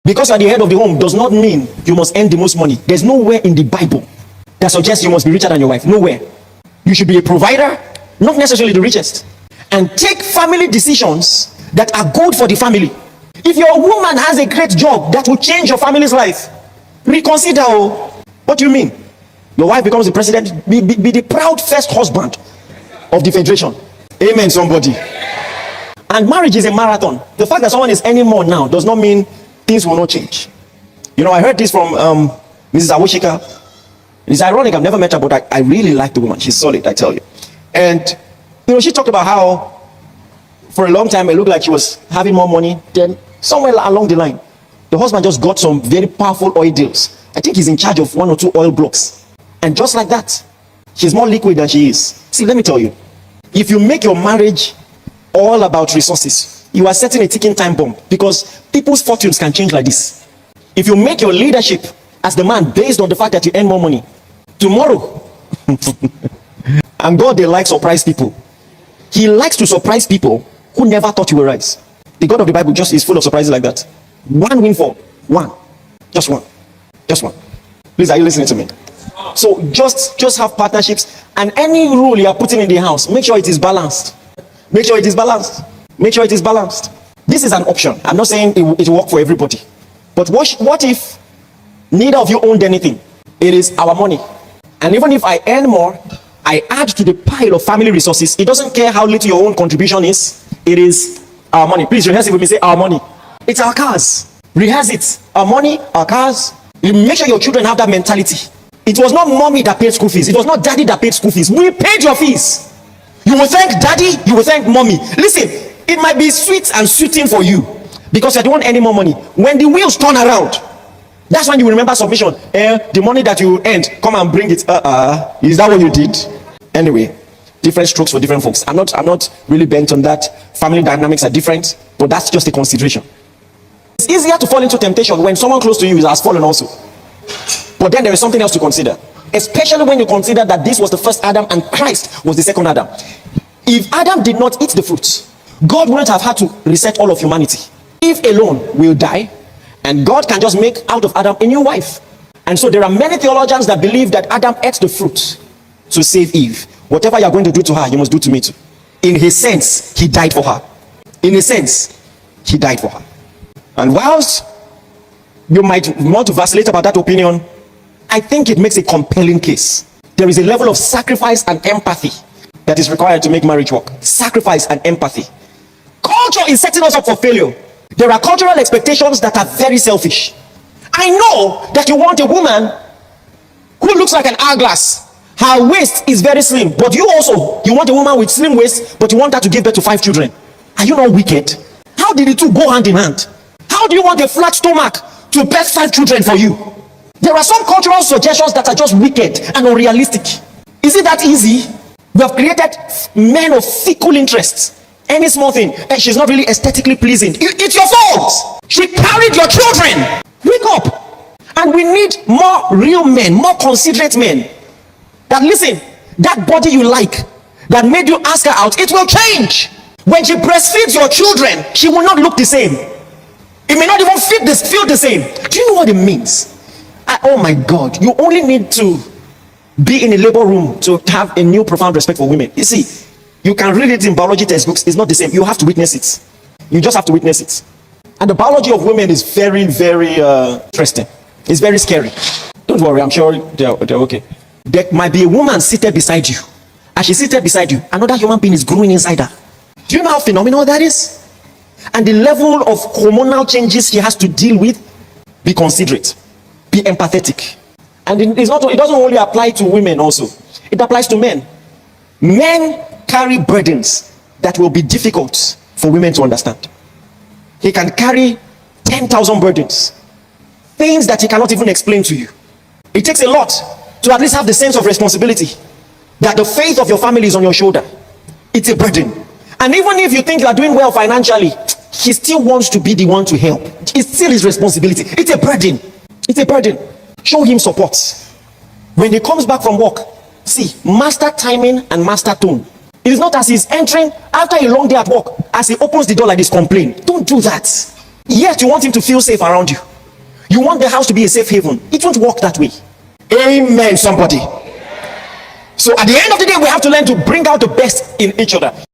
Because you are the head of the home does not mean you must earn the most money. There's nowhere in the Bible that suggests you must be richer than your wife. Nowhere. You should be a provider, not necessarily the richest. And take family decisions that are good for the family. If your woman has a great job that will change your family's life, reconsider. What do you mean? Your wife becomes the president. Be the proud first husband of the federation. Amen, somebody. And marriage is a marathon. The fact that someone is earning more now does not mean things will not change. You know, I heard this from Mrs. Awoshika. It's ironic, I've never met her, but I really like the woman. She's solid, I tell you. And, you know, she talked about how for a long time it looked like she was having more money. Then somewhere along the line, the husband just got some very powerful oil deals. I think he's in charge of 1 or 2 oil blocks. And just like that, she's more liquid than she is. See, let me tell you, if you make your marriage all about resources, you are setting a ticking time bomb, because people's fortunes can change like this. If you make your leadership as the man based on the fact that you earn more money, tomorrow, and God, they like surprise people. He likes to surprise people who never thought you would rise. The God of the Bible just is full of surprises like that. One windfall, one, just one, just one. Please, are you listening to me? So just have partnerships, and any rule you are putting in the house, make sure it is balanced. Make sure it is balanced. Make sure it is balanced. This is an option. I'm not saying it will work for everybody. But what if neither of you owned anything? It is our money. And even if I earn more, I add to the pile of family resources. It doesn't care how little your own contribution is. It is our money. Please rehearse it with me. Say our money. It's our cars. Rehearse it. Our money, our cars. You make sure your children have that mentality. It was not mommy that paid school fees. It was not daddy that paid school fees. We paid your fees. You will thank daddy. You will thank mommy. Listen, it might be sweet and sweeting for you because you don't want any more money. When the wheels turn around, that's when you will remember submission. The money that you earned, come and bring it. Is that what you did? Anyway, different strokes for different folks. I'm not really bent on that. Family dynamics are different, but that's just a consideration. It's easier to fall into temptation when someone close to you has fallen also. But then there is something else to consider, especially when you consider that this was the first Adam and Christ was the second Adam. If Adam did not eat the fruit, God wouldn't have had to reset all of humanity. Eve alone will die, and God can just make out of Adam a new wife. And so there are many theologians that believe that Adam ate the fruit to save Eve. Whatever you are going to do to her, you must do to me too. In his sense, he died for her. In a sense, he died for her. And whilst you might want to vacillate about that opinion, I think it makes a compelling case. There is a level of sacrifice and empathy that is required to make marriage work. Sacrifice and empathy. Culture is setting us up for failure. There are cultural expectations that are very selfish. I know that you want a woman who looks like an hourglass. Her waist is very slim, but you want a woman with slim waist, but you want her to give birth to 5 children. Are you not wicked? How did the two go hand in hand? How do you want a flat stomach to birth 5 children for you? There are some cultural suggestions that are just wicked and unrealistic. Is it that easy? We have created men of fickle interests. Any small thing, and she's not really aesthetically pleasing. It's your fault. She carried your children. Wake up. And we need more real men, more considerate men. That listen, that body you like, that made you ask her out, it will change. When she breastfeeds your children, she will not look the same. It may not even feel the same. Do you know what it means? Oh my God, you only need to be in a labor room to have a new profound respect for women. You see, you can read it in biology textbooks. It's not the same. You have to witness it. You just have to witness it. And the biology of women is very, very interesting. It's very scary. Don't worry, I'm sure they're okay. There might be a woman seated beside you. As she's seated beside you, another human being is growing inside her. Do you know how phenomenal that is? And the level of hormonal changes she has to deal with. Be considerate. Be empathetic. And it doesn't only apply to women also. It applies to men. Men carry burdens that will be difficult for women to understand. He can carry 10,000 burdens. Things that he cannot even explain to you. It takes a lot to at least have the sense of responsibility. That the faith of your family is on your shoulder. It's a burden. And even if you think you are doing well financially, he still wants to be the one to help. It's still his responsibility. It's a burden. It's a burden. Show him support. When he comes back from work, see, master timing and master tone. It is not as he's entering after a long day at work, as he opens the door like this, complain. Don't do that. Yet you want him to feel safe around you. You want the house to be a safe haven. It won't work that way. Amen, somebody. So at the end of the day, we have to learn to bring out the best in each other.